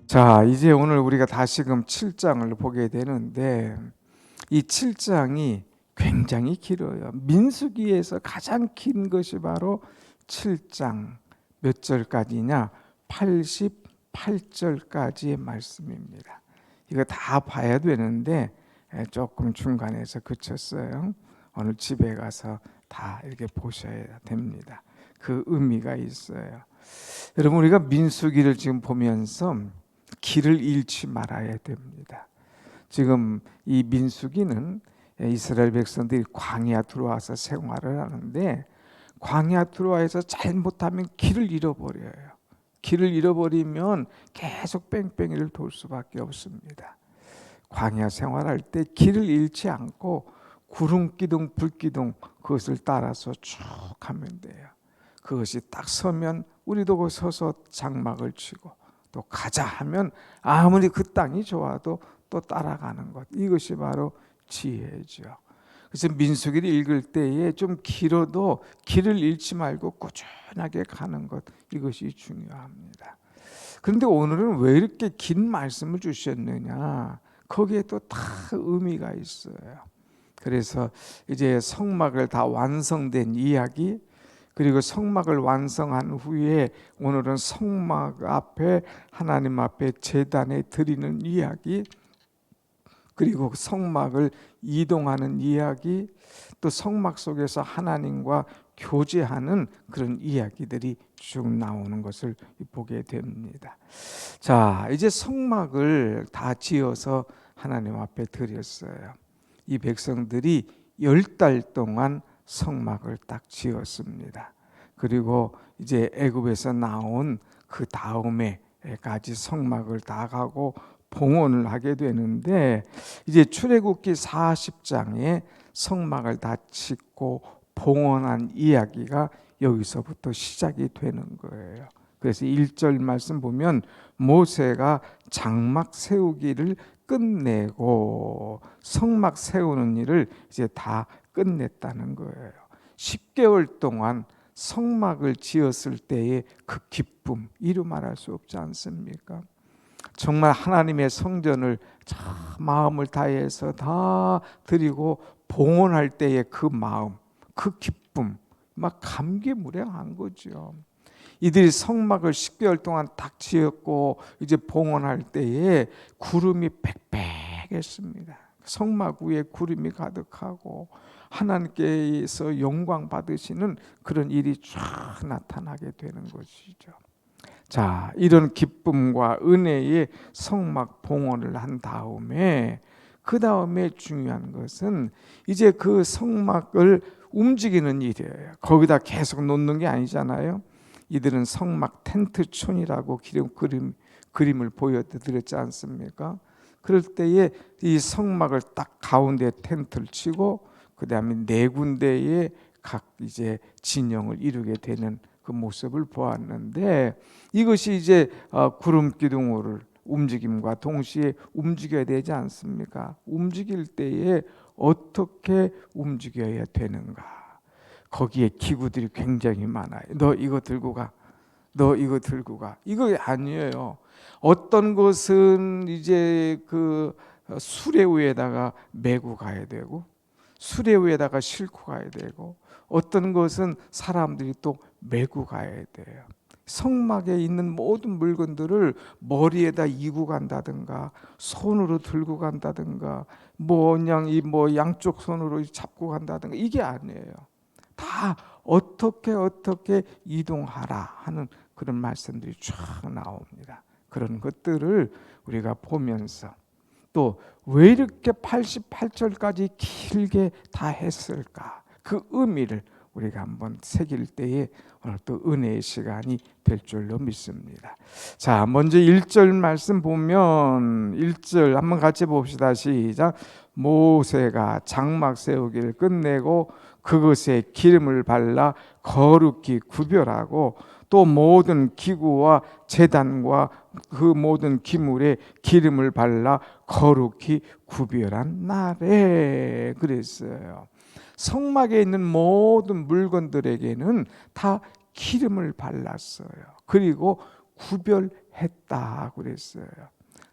자, 이제 오늘 우리가 다시금 7장을 보게 되는데 이 7장이 굉장히 길어요. 민수기에서 가장 긴 것이 바로 7장 몇 절까지냐? 88절까지의 말씀입니다. 이거 다 봐야 되는데 조금 중간에서 그쳤어요. 오늘 집에 가서 다 이렇게 보셔야 됩니다. 그 의미가 있어요. 여러분, 우리가 민수기를 지금 보면서 길을 잃지 말아야 됩니다. 지금 이 민수기는 이스라엘 백성들이 광야 들어와서 생활을 하는데 광야 들어와서 잘못하면 길을 잃어버려요. 길을 잃어버리면 계속 뺑뺑이를 돌 수밖에 없습니다. 광야 생활할 때 길을 잃지 않고 구름기둥 불기둥 그것을 따라서 쭉 가면 돼요. 그것이 딱 서면 우리도 그 서서 장막을 치고 또 가자 하면 아무리 그 땅이 좋아도 또 따라가는 것, 이것이 바로 지혜죠. 그래서 민수기를 읽을 때에 좀 길어도 길을 잃지 말고 꾸준하게 가는 것, 이것이 중요합니다. 그런데 오늘은 왜 이렇게 긴 말씀을 주셨느냐? 거기에 또 다 의미가 있어요. 그래서 이제 성막을 다 완성된 이야기, 그리고 성막을 완성한 후에 오늘은 성막 앞에 하나님 앞에 제단에 드리는 이야기, 그리고 성막을 이동하는 이야기, 또 성막 속에서 하나님과 교제하는 그런 이야기들이 쭉 나오는 것을 보게 됩니다. 자, 이제 성막을 다 지어서 하나님 앞에 드렸어요. 이 백성들이 10달 동안 성막을 딱 지었습니다. 그리고 이제 애굽에서 나온 그 다음에까지 성막을 다 가고 봉헌을 하게 되는데 이제 출애굽기 40장에 성막을 다 짓고 봉헌한 이야기가 여기서부터 시작이 되는 거예요. 그래서 1절 말씀 보면 모세가 장막 세우기를 끝내고 성막 세우는 일을 이제 다 끝냈다는 거예요. 10개월 동안 성막을 지었을 때의 그 기쁨, 이루 말할 수 없지 않습니까? 정말 하나님의 성전을 마음을 다해서 다 드리고 봉헌할 때의 그 마음, 그 기쁨, 막 감개무량한 거죠. 이들이 성막을 10개월 동안 딱 지었고 이제 봉헌할 때에 구름이 빽빽했습니다. 성막 위에 구름이 가득하고 하나님께서 영광 받으시는 그런 일이 쫙 나타나게 되는 것이죠. 자, 이런 기쁨과 은혜의 성막 봉헌을 한 다음에 그 다음에 중요한 것은 이제 그 성막을 움직이는 일이에요. 거기다 계속 놓는 게 아니잖아요. 이들은 성막 텐트촌이라고 그림을 보여드렸지 않습니까? 그럴 때에 이 성막을 딱 가운데 텐트를 치고 그 다음에 4군데의 각 이제 진영을 이루게 되는 그 모습을 보았는데 이것이 이제 구름 기둥을 움직임과 동시에 움직여야 되지 않습니까? 움직일 때에 어떻게 움직여야 되는가? 거기에 기구들이 굉장히 많아요. 너 이거 들고 가. 너 이거 들고 가. 이거 아니에요. 어떤 것은 이제 그 수레 위에다가 메고 가야 되고 수레 위에다가 싣고 가야 되고 어떤 것은 사람들이 또 메고 가야 돼요. 성막에 있는 모든 물건들을 머리에다 이고 간다든가 손으로 들고 간다든가 그냥 양쪽 손으로 잡고 간다든가 이게 아니에요. 다 어떻게 이동하라 하는 그런 말씀들이 쫙 나옵니다. 그런 것들을 우리가 보면서 또 왜 이렇게 88절까지 길게 다 했을까? 그 의미를 우리가 한번 새길 때에 오늘 또 은혜의 시간이 될 줄로 믿습니다. 자, 먼저 1절 말씀 보면 1절 한번 같이 봅시다. 시작. 모세가 장막 세우기를 끝내고 그것에 기름을 발라 거룩히 구별하고 또 모든 기구와 제단과 그 모든 기물에 기름을 발라 거룩히 구별한 날에 그랬어요. 성막에 있는 모든 물건들에게는 다 기름을 발랐어요. 그리고 구별했다 그랬어요.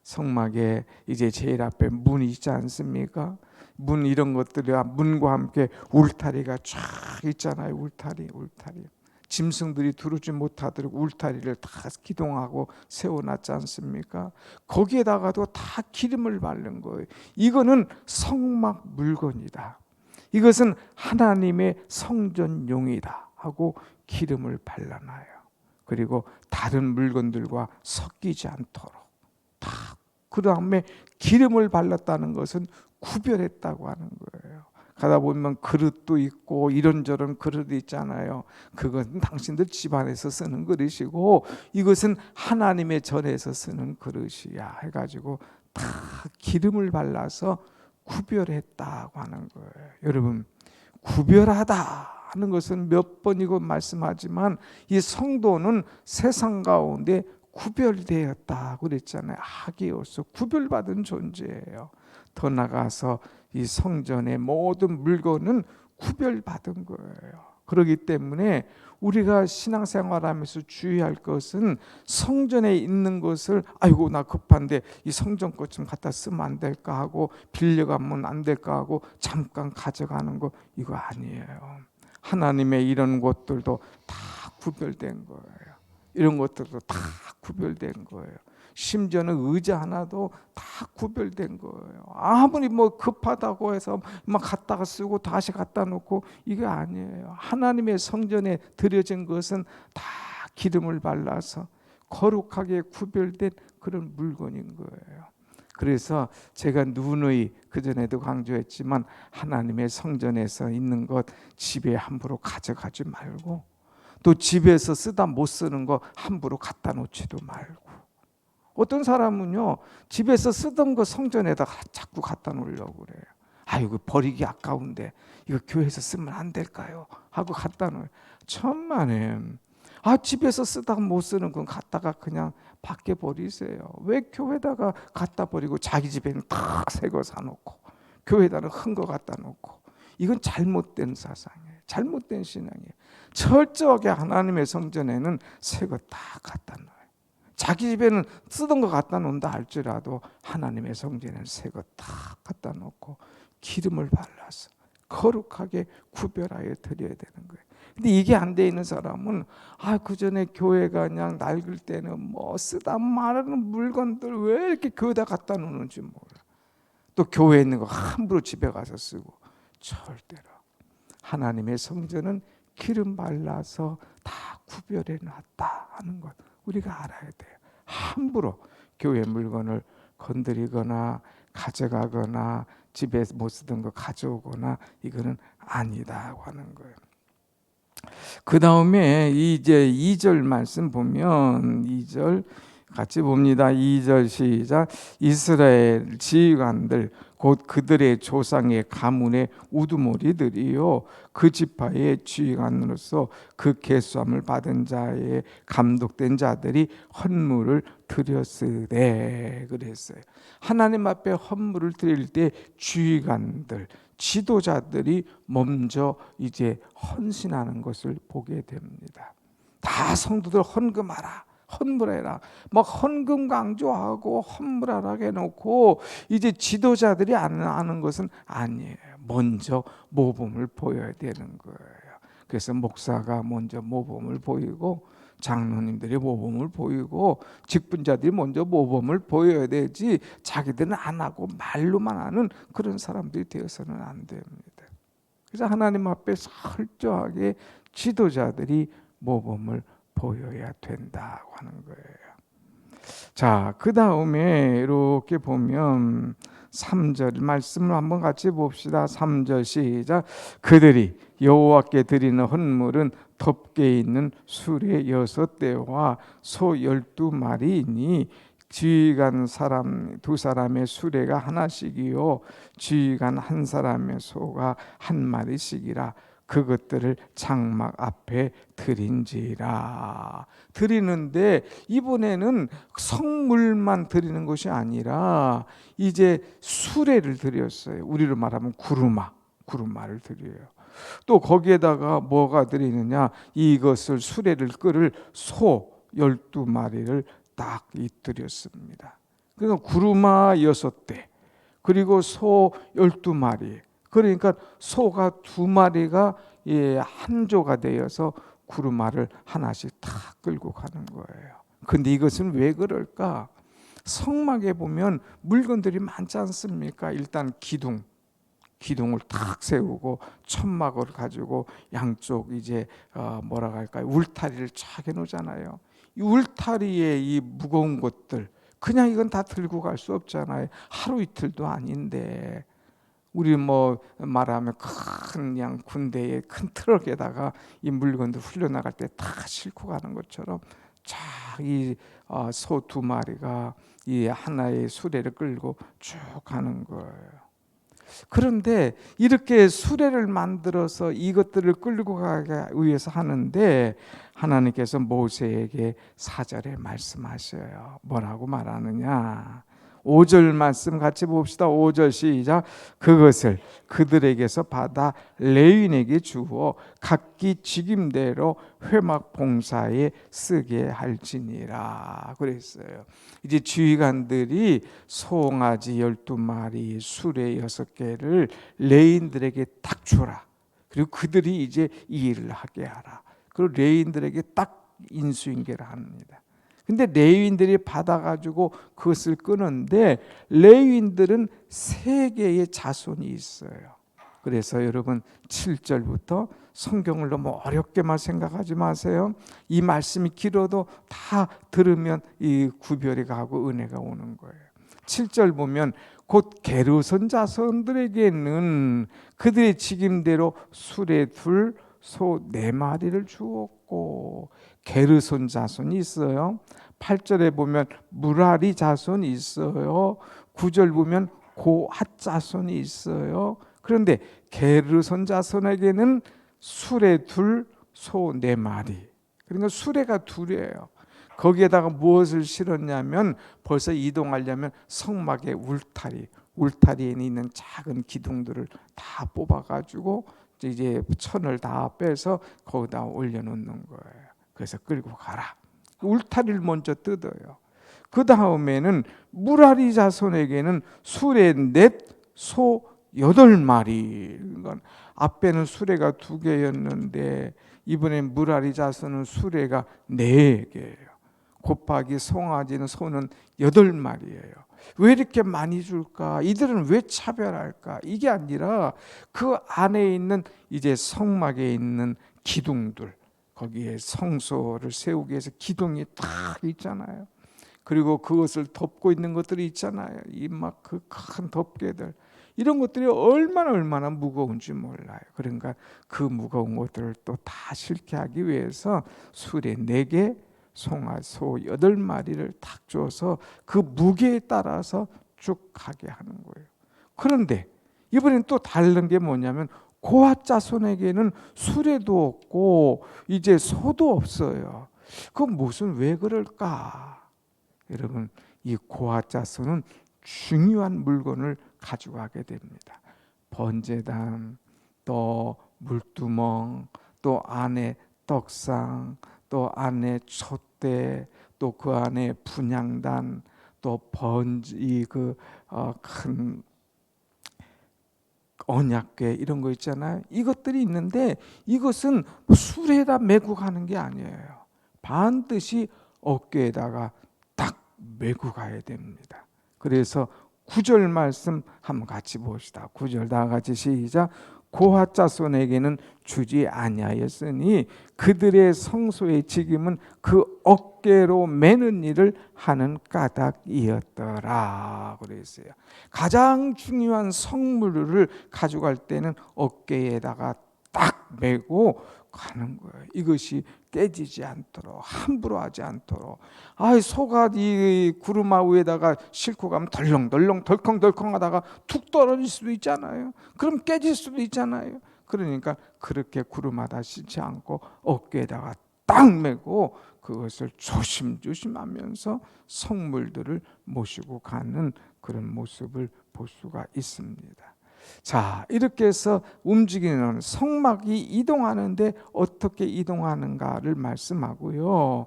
성막에 이제 제일 앞에 문이 있지 않습니까? 문 이런 것들이 문과 함께 울타리가 쫙 있잖아요. 울타리. 짐승들이 두르지 못하도록 울타리를 다 기둥하고 세워놨지 않습니까? 거기에다가도 다 기름을 바른 거예요. 이거는 성막 물건이다. 이것은 하나님의 성전용이다 하고 기름을 발라놔요. 그리고 다른 물건들과 섞이지 않도록 다. 그 다음에 기름을 발랐다는 것은 구별했다고 하는 거예요. 가다 보면 그릇도 있고 이런저런 그릇이 있잖아요. 그것은 당신들 집안에서 쓰는 그릇이고 이것은 하나님의 전에서 쓰는 그릇이야 해가지고 다 기름을 발라서 구별했다고 하는 거예요. 여러분, 구별하다 하는 것은 몇 번이고 말씀하지만 이 성도는 세상 가운데 구별되었다 그랬잖아요. 하기로서 구별받은 존재예요. 더 나아가서 이 성전의 모든 물건은 구별받은 거예요. 그렇기 때문에 우리가 신앙생활하면서 주의할 것은 성전에 있는 것을 아이고 나 급한데 이 성전 것 좀 갖다 쓰면 안 될까 하고 빌려가면 안 될까 하고 잠깐 가져가는 거 이거 아니에요. 하나님의 이런 것들도 다 구별된 거예요. 이런 것들도 다 구별된 거예요. 심지어는 의자 하나도 다 구별된 거예요. 아무리 뭐 급하다고 해서 막 갖다가 쓰고 다시 갖다 놓고 이게 아니에요. 하나님의 성전에 드려진 것은 다 기름을 발라서 거룩하게 구별된 그런 물건인 거예요. 그래서 제가 누누이 그전에도 강조했지만 하나님의 성전에서 있는 것 집에 함부로 가져가지 말고 또 집에서 쓰다 못 쓰는 거 함부로 갖다 놓지도 말고 어떤 사람은요 집에서 쓰던 거 성전에다 자꾸 갖다 놓으려고 그래요. 아이고 버리기 아까운데 이거 교회에서 쓰면 안 될까요? 하고 갖다 놓어요. 천만에 집에서 쓰다가 못 쓰는 건 갖다가 그냥 밖에 버리세요. 왜 교회에다가 갖다 버리고 자기 집에는 다 새 거 사놓고 교회에다는 큰 거 갖다 놓고 이건 잘못된 사상이에요. 잘못된 신앙이에요. 철저하게 하나님의 성전에는 새 거 다 갖다 놓아요. 자기 집에는 쓰던 거 갖다 놓는다 할지라도 하나님의 성전에는 새 거 다 갖다 놓고 기름을 발라서 거룩하게 구별하여 드려야 되는 거예요. 근데 이게 안 돼 있는 사람은 그 전에 교회가 그냥 낡을 때는 뭐 쓰다 말하는 물건들 왜 이렇게 교회에다 갖다 놓는지 몰라. 또 교회에 있는 거 함부로 집에 가서 쓰고 절대로 하나님의 성전은 기름 발라서 다 구별해 놨다 하는 것 우리가 알아야 돼요. 함부로 교회 물건을 건드리거나 가져가거나 집에 못 쓰던 거 가져오거나 이거는 아니다고 하는 거예요. 그 다음에 이제 2절 말씀 보면 2절 같이 봅니다. 2절 시작. 이스라엘 지휘관들 곧 그들의 조상의 가문의 우두머리들이요 그 지파의 지휘관으로서 그 계수함을 받은 자의 감독된 자들이 헌물을 드렸으되 그랬어요. 하나님 앞에 헌물을 드릴 때 지휘관들 지도자들이 먼저 이제 헌신하는 것을 보게 됩니다. 다 성도들 헌금하라. 헌물해라. 막 헌금 강조하고 헌물하라 해놓고 이제 지도자들이 안 하는 것은 아니에요. 먼저 모범을 보여야 되는 거예요. 그래서 목사가 먼저 모범을 보이고 장로님들이 모범을 보이고 직분자들이 먼저 모범을 보여야 되지 자기들은 안 하고 말로만 하는 그런 사람들이 되어서는 안 됩니다. 그래서 하나님 앞에 철저하게 지도자들이 모범을 보여야 된다고 하는 거예요. 자, 그 다음에 이렇게 보면 3절 말씀을 한번 같이 봅시다. 3절 시작. 그들이 여호와께 드리는 헌물은 덮개 있는 수레 6대와 소 12마리이니 지휘관 사람 2사람의 수레가 하나씩이요 지휘관 1사람의 소가 1마리씩이라 그것들을 장막 앞에 드린지라. 드리는데 이번에는 성물만 드리는 것이 아니라 이제 수레를 드렸어요. 우리로 말하면 구루마를 드려요. 또 거기에다가 뭐가 드리느냐 이것을 수레를 끌을 소 12마리를 딱 잇들였습니다. 그러니까 구루마 6대, 그리고 소 12마리. 그러니까 소가 2마리가 한 조가 되어서 구루마를 하나씩 다 끌고 가는 거예요. 근데 이것은 왜 그럴까? 성막에 보면 물건들이 많지 않습니까? 일단 기둥을 탁 세우고 천막을 가지고 양쪽 이제 뭐라고 할까요? 울타리를 쫙 해놓잖아요. 이 울타리에 이 무거운 것들, 그냥 이건 다 들고 갈 수 없잖아요. 하루 이틀도 아닌데. 우리 뭐 말하면 큰 그냥 군대의 큰 트럭에다가 이 물건들 흘려나갈 때 다 싣고 가는 것처럼 쫙 이 소 2마리가 이 하나의 수레를 끌고 쭉 가는 거예요. 그런데 이렇게 수레를 만들어서 이것들을 끌고 가기 위해서 하는데 하나님께서 모세에게 4절에 말씀하셔요. 뭐라고 말하느냐? 5절 말씀 같이 봅시다. 5절 시작. 그것을 그들에게서 받아 레위인에게 주어 각기 직임대로 회막 봉사에 쓰게 할지니라 그랬어요. 이제 지휘관들이 송아지 12마리, 수레 6개를 레위인들에게 딱 주라. 그리고 그들이 이제 이 일을 하게 하라. 그리고 레위인들에게 딱 인수인계를 합니다. 근데 레위인들이 받아가지고 그것을 끄는데 레위인들은 3개의 자손이 있어요. 그래서 여러분 7절부터 성경을 너무 어렵게만 생각하지 마세요. 이 말씀이 길어도 다 들으면 이 구별이 가고 은혜가 오는 거예요. 7절 보면 곧 게르손 자손들에게는 그들의 직임대로 수레 2, 소 4마리를 주었고 게르손 자손이 있어요. 8절에 보면 무라리 자손이 있어요. 9절 보면 고핫 자손이 있어요. 그런데 게르손 자손에게는 수레 2, 소 4마리. 그러니까 수레가 2이에요. 거기에다가 무엇을 실었냐면 벌써 이동하려면 성막의 울타리에 있는 작은 기둥들을 다 뽑아가지고 이제 천을 다 빼서 거기다 올려놓는 거예요. 그래서 끌고 가라. 울타리를 먼저 뜯어요. 그 다음에는 무라리 자손에게는 수레 4, 소 8마리. 그러니까 앞에는 수레가 2개였는데 이번엔 무라리 자손은 수레가 4개예요. 곱하기 송아지는 소는 8마리예요. 왜 이렇게 많이 줄까? 이들은 왜 차별할까? 이게 아니라 그 안에 있는 이제 성막에 있는 기둥들, 거기에 성소를 세우기 위해서 기둥이 딱 있잖아요. 그리고 그것을 덮고 있는 것들이 있잖아요. 이 막 그 큰 덮개들, 이런 것들이 얼마나 무거운지 몰라요. 그러니까 그 무거운 것들을 또 다 실게 하기 위해서 수레 4개, 송아지, 소 8마리를 탁 줘서 그 무게에 따라서 쭉 가게 하는 거예요. 그런데 이번엔 또 다른 게 뭐냐면 고핫 자손에게는 수레도 없고 이제 소도 없어요. 그건 왜 그럴까? 여러분, 이 고핫 자손은 중요한 물건을 가져가게 됩니다. 번제단, 또 물두멍, 또 안에 떡상, 또 안에 촛대, 또 그 안에 분향단, 또 번지 큰 언약궤 이런 거 있잖아요. 이것들이 있는데 이것은 수레에다 메고 가는 게 아니에요. 반드시 어깨에다가 딱 메고 가야 됩니다. 그래서 9절 말씀 한번 같이 봅시다. 9절 다 같이 시작. 고핫 자손에게는 주지 아니하였으니 그들의 성소의 직임은 그 어깨로 매는 일을 하는 까닭이었더라 그랬어요. 가장 중요한 성물을 가져갈 때는 어깨에다가 딱 메고 가는 거예요. 이것이 깨지지 않도록, 함부로 하지 않도록. 소가 이 구루마 위에다가 싣고 가면 덜렁덜렁 덜컹덜컹 하다가 툭 떨어질 수도 있잖아요. 그럼 깨질 수도 있잖아요. 그러니까 그렇게 구루마다 싣지 않고 어깨에다가 딱 메고 그것을 조심조심하면서 성물들을 모시고 가는 그런 모습을 볼 수가 있습니다. 자, 이렇게 해서 움직이는 성막이 이동하는데 어떻게 이동하는가를 말씀하고요.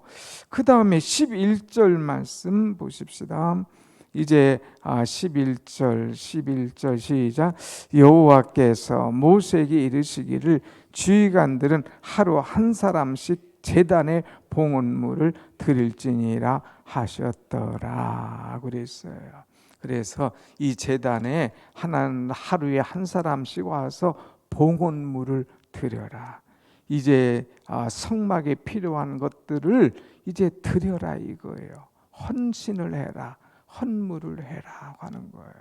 그 다음에 11절 말씀 보십시다. 이제 11절 시작. 여호와께서 모세에게 이르시기를 주의관들은 하루 한 사람씩 제단에 봉헌물을 드릴지니라 하셨더라 그랬어요. 그래서 이 제단에 하루에 한 사람씩 와서 봉헌물을 드려라. 이제 성막에 필요한 것들을 이제 드려라 이거예요. 헌신을 해라. 헌물을 해라 하는 거예요.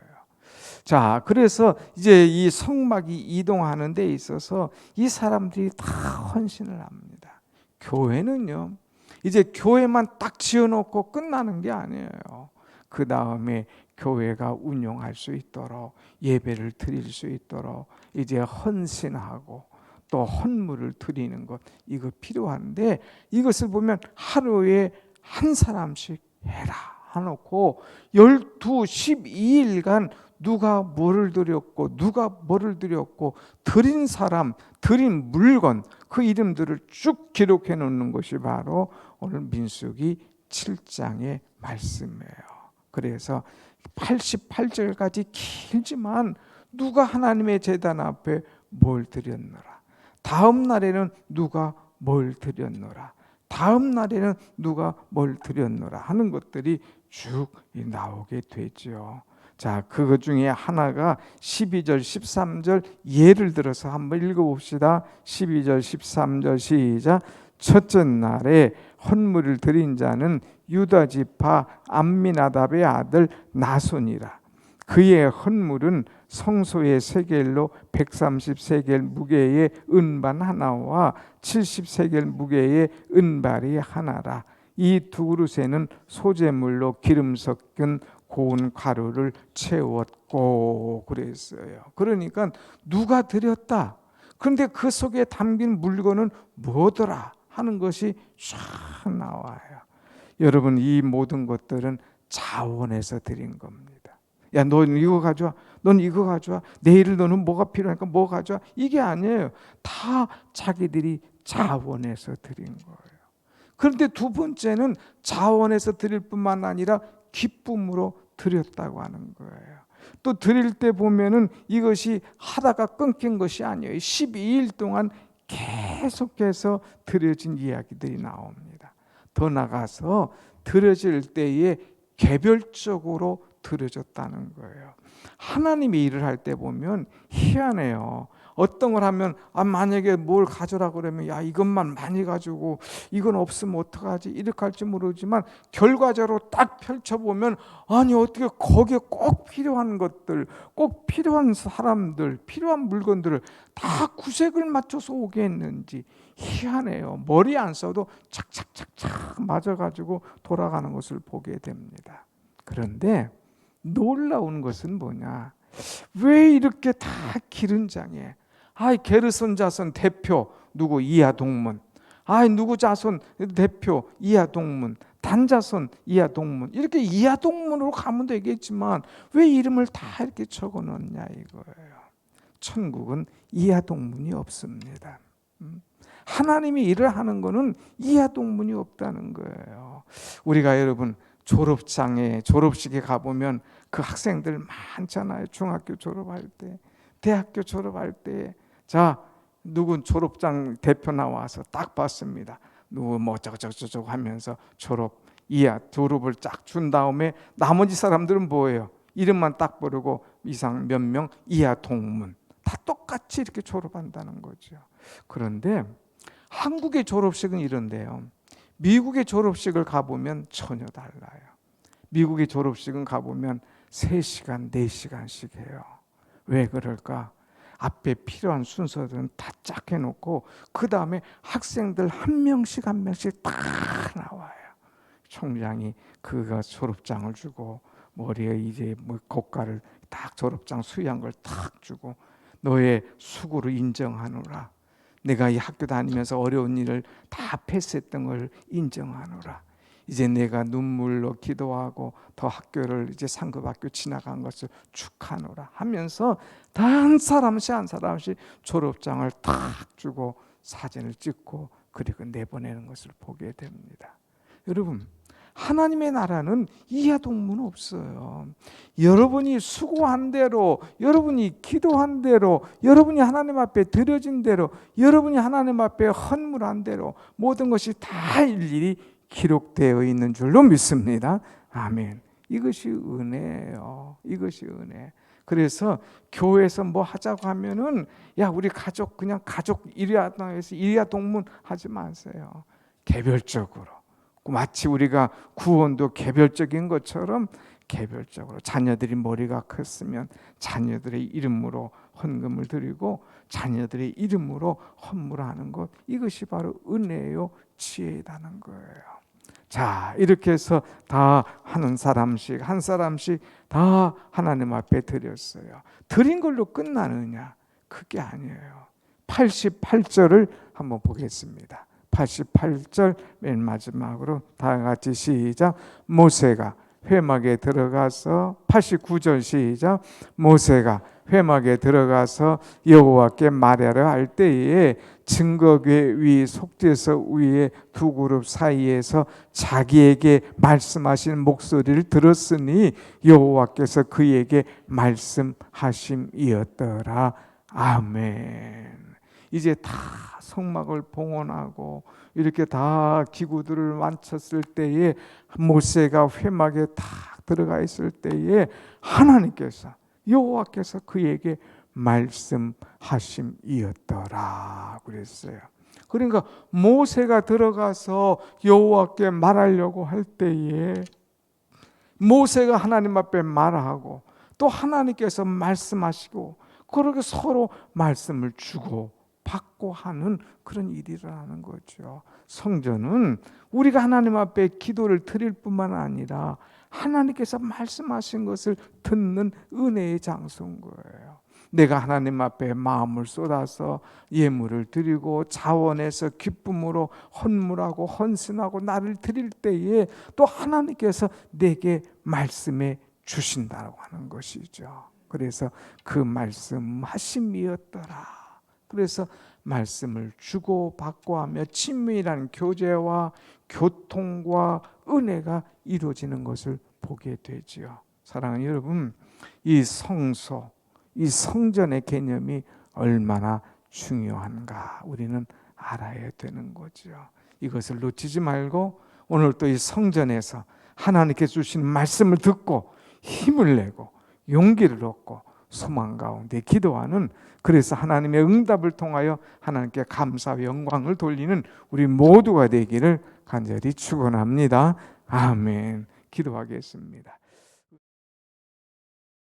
자, 그래서 이제 이 성막이 이동하는 데 있어서 이 사람들이 다 헌신을 합니다. 교회는요, 이제 교회만 딱 지어놓고 끝나는 게 아니에요. 그 다음에 교회가 운영할 수 있도록, 예배를 드릴 수 있도록 이제 헌신하고 또 헌물을 드리는 것, 이거 필요한데, 이것을 보면 하루에 한 사람씩 해라 해놓고 12일간 누가 뭐를 드렸고 누가 뭐를 드렸고 드린 사람, 드린 물건, 그 이름들을 쭉 기록해 놓는 것이 바로 오늘 민수기 7장의 말씀이에요. 그래서 88절까지 길지만 누가 하나님의 제단 앞에 뭘 드렸노라, 다음 날에는 누가 뭘 드렸노라, 다음 날에는 누가 뭘 드렸노라 하는 것들이 쭉 나오게 되죠. 자, 그것 중에 하나가 12절 13절 예를 들어서 한번 읽어봅시다. 12절 13절 시작. 첫째 날에 헌물을 드린 자는 유다 지파 암미나답의 아들 나손이라. 그의 헌물은 성소의 세겔로 130세겔 무게의 은반 하나와 70세겔 무게의 은발이 하나라. 이 두 그릇에는 소재물로 기름 섞은 고운 가루를 채웠고 그랬어요. 그러니까 누가 드렸다. 그런데 그 속에 담긴 물건은 뭐더라 하는 것이 쫙 나와요. 여러분, 이 모든 것들은 자원해서 드린 겁니다. 야, 넌 이거 가져와. 넌 이거 가져와. 내일 너는 뭐가 필요하니까 뭐 가져와. 이게 아니에요. 다 자기들이 자원해서 드린 거예요. 그런데 두 번째는 자원해서 드릴 뿐만 아니라 기쁨으로 드렸다고 하는 거예요. 또 드릴 때 보면은 이것이 하다가 끊긴 것이 아니에요. 12일 동안 계속해서 드려진 이야기들이 나옵니다. 더 나가서 드려질 때에 개별적으로 드려졌다는 거예요. 하나님이 일을 할 때 보면 희한해요. 어떤 걸 하면 만약에 뭘 가져라 그러면 야, 이것만 많이 가지고 이건 없으면 어떡하지 이렇게 할지 모르지만 결과적으로 딱 펼쳐보면 아니 어떻게 거기에 꼭 필요한 것들, 꼭 필요한 사람들, 필요한 물건들을 다 구색을 맞춰서 오게 했는지 희한해요. 머리 안 써도 착착착착 맞아가지고 돌아가는 것을 보게 됩니다. 그런데 놀라운 것은 뭐냐, 왜 이렇게 다 기른장에 게르손 자손 대표 누구 이하동문, 누구 자손 대표 이하동문, 단자손 이하동문, 이렇게 이하동문으로 가면 되겠지만 왜 이름을 다 이렇게 적어 놓냐 이거예요. 천국은 이하동문이 없습니다. 하나님이 일을 하는 거는 이하동문이 없다는 거예요. 우리가 여러분 졸업장에 졸업식에 가보면 그 학생들 많잖아요. 중학교 졸업할 때, 대학교 졸업할 때. 자, 누군 졸업장 대표 나와서 딱 봤습니다. 누구 뭐 저거 하면서 졸업을 쫙 준 다음에 나머지 사람들은 뭐예요? 이름만 딱 부르고 이상 몇 명 이하 동문. 다 똑같이 이렇게 졸업한다는 거죠. 그런데 한국의 졸업식은 이런데요. 미국의 졸업식을 가보면 전혀 달라요. 미국의 졸업식은 가보면 3시간, 4시간씩 해요. 왜 그럴까? 앞에 필요한 순서들은 다 쫙 해놓고 그 다음에 학생들 한 명씩 딱 나와요. 총장이 그가 졸업장을 주고 머리에 이제 뭐 고가를 딱 졸업장 수여한 걸 탁 주고 너의 수고를 인정하노라. 내가 이 학교 다니면서 어려운 일을 다 패스했던 걸 인정하노라. 이제 내가 눈물로 기도하고 더 학교를 이제 상급학교 지나간 것을 축하노라 하면서 다 한 사람씩 한 사람씩 졸업장을 탁 주고 사진을 찍고 그리고 내보내는 것을 보게 됩니다. 여러분, 하나님의 나라는 이하동문 없어요. 여러분이 수고한 대로, 여러분이 기도한 대로, 여러분이 하나님 앞에 드려진 대로, 여러분이 하나님 앞에 헌물한 대로 모든 것이 다 일일이 기록되어 있는 줄로 믿습니다. 아멘. 이것이 은혜예요. 이것이 은혜. 그래서 교회에서 뭐 하자고 하면은 야, 우리 가족 그냥 가족 일야동에서 일야동문 하지 마세요. 개별적으로. 마치 우리가 구원도 개별적인 것처럼 개별적으로 자녀들이 머리가 컸으면 자녀들의 이름으로 헌금을 드리고 자녀들의 이름으로 헌물하는 것, 이것이 바로 은혜요 지혜라는 거예요. 자, 이렇게 해서 다 하는 사람씩 한 사람씩 다 하나님 앞에 드렸어요. 드린 걸로 끝나느냐? 그게 아니에요. 88절을 한번 보겠습니다. 88절 맨 마지막으로 다 같이 시작. 모세가 회막에 들어가서 89절 시작. 모세가 회막에 들어가서 여호와께 말하려 할 때에 증거궤 위 속죄서 위에 두 그룹 사이에서 자기에게 말씀하신 목소리를 들었으니 여호와께서 그에게 말씀하심이었더라. 아멘. 이제 다 성막을 봉헌하고 이렇게 다 기구들을 완쳤을 때에 모세가 회막에 딱 들어가 있을 때에 하나님께서 여호와께서 그에게 말씀하심이었더라 그랬어요. 그러니까 모세가 들어가서 여호와께 말하려고 할 때에 모세가 하나님 앞에 말하고 또 하나님께서 말씀하시고 그렇게 서로 말씀을 주고 받고 하는 그런 일이 일어나는 거죠. 성전은 우리가 하나님 앞에 기도를 드릴 뿐만 아니라 하나님께서 말씀하신 것을 듣는 은혜의 장소인 거예요. 내가 하나님 앞에 마음을 쏟아서 예물을 드리고 자원해서 기쁨으로 헌물하고 헌신하고 나를 드릴 때에 또 하나님께서 내게 말씀해 주신다고 하는 것이죠. 그래서 그 말씀하심이었더라. 그래서 말씀을 주고 받고 하며 친밀한 교제와 교통과 은혜가 이루어지는 것을 보게 되지요. 사랑하는 여러분, 이 성소, 이 성전의 개념이 얼마나 중요한가 우리는 알아야 되는 거죠. 이것을 놓치지 말고 오늘 또 이 성전에서 하나님께서 주신 말씀을 듣고 힘을 내고 용기를 얻고 소망 가운데 기도하는, 그래서 하나님의 응답을 통하여 하나님께 감사와 영광을 돌리는 우리 모두가 되기를 간절히 축원합니다. 아멘. 기도하겠습니다.